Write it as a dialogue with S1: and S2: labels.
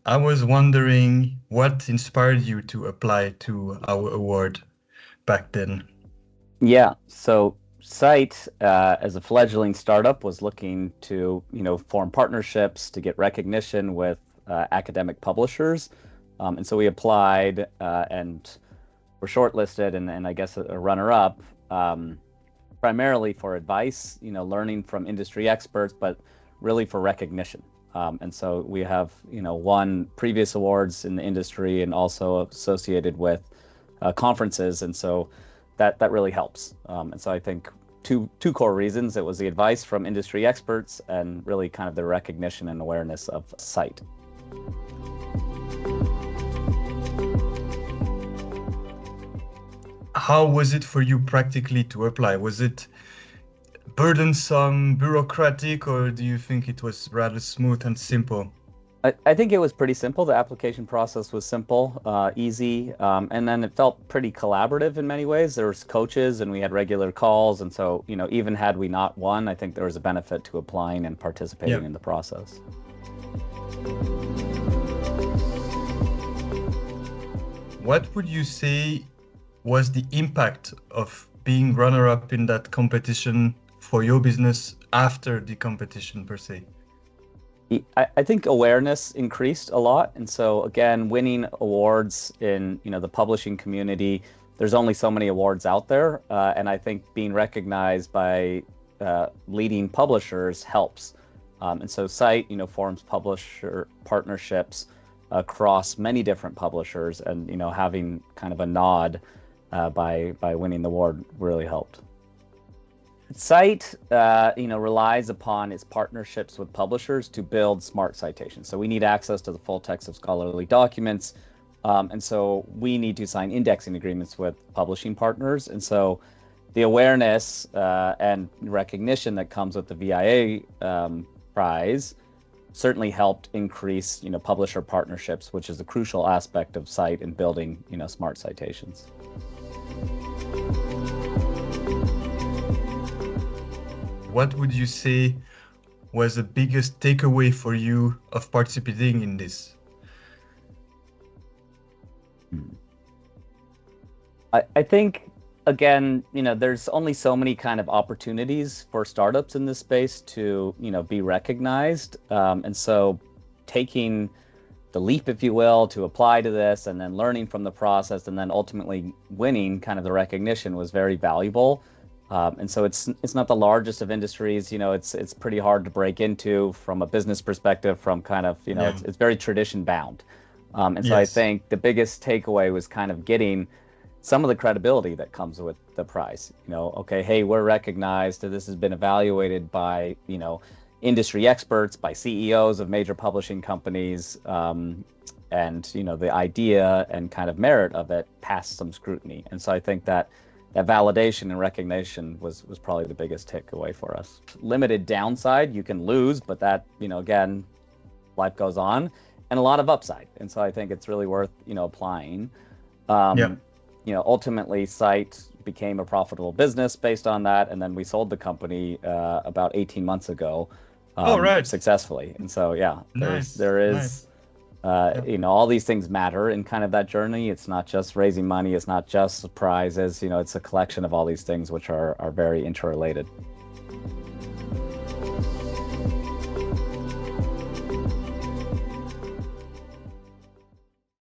S1: I was wondering what inspired you to apply to our award back then.
S2: Yeah, so Scite, as a fledgling startup, was looking to, form partnerships to get recognition with academic publishers. And so we applied and were shortlisted and I guess a runner-up, primarily for advice, learning from industry experts, but really for recognition. And so we have, won previous awards in the industry and also associated with conferences. And so that really helps. And so I think two core reasons. It was the advice from industry experts and really kind of the recognition and awareness of Scite.
S1: How was it for you practically to apply? Was it burdensome, bureaucratic, or do you think it was rather smooth and simple?
S2: I think it was pretty simple. The application process was simple, easy, and then it felt pretty collaborative in many ways. There was coaches and we had regular calls. And so, even had we not won, I think there was a benefit to applying and participating in the process.
S1: What would you say was the impact of being runner-up in that competition for your business after the competition per se?
S2: I think awareness increased a lot. And so again, winning awards in, the publishing community, there's only so many awards out there. And I think being recognized by leading publishers helps. And so Scite, forms publisher partnerships across many different publishers, and, having kind of a nod by winning the award really helped. Scite, relies upon its partnerships with publishers to build smart citations. So we need access to the full text of scholarly documents. And so we need to sign indexing agreements with publishing partners. And so the awareness and recognition that comes with the VIA prize certainly helped increase, publisher partnerships, which is a crucial aspect of Scite in building, smart citations.
S1: What would you say was the biggest takeaway for you of participating in this?
S2: I think, again, there's only so many kind of opportunities for startups in this space to, be recognized. And so taking the leap, if you will, to apply to this and then learning from the process and then ultimately winning kind of the recognition was very valuable. And so it's not the largest of industries. It's pretty hard to break into from a business perspective, from kind of, it's very tradition bound. And so I think the biggest takeaway was kind of getting some of the credibility that comes with the prize. Okay, hey, we're recognized. This has been evaluated by, industry experts, by CEOs of major publishing companies. And, the idea and kind of merit of it passed some scrutiny. And so I think that validation and recognition was probably the biggest takeaway for us. Limited downside, you can lose, but that, again, life goes on, and a lot of upside. And so I think it's really worth, applying. Ultimately, Scite became a profitable business based on that. And then we sold the company about 18 months ago successfully. And so, there is all these things matter in kind of that journey. It's not just raising money. It's not just prizes. It's a collection of all these things which are very interrelated.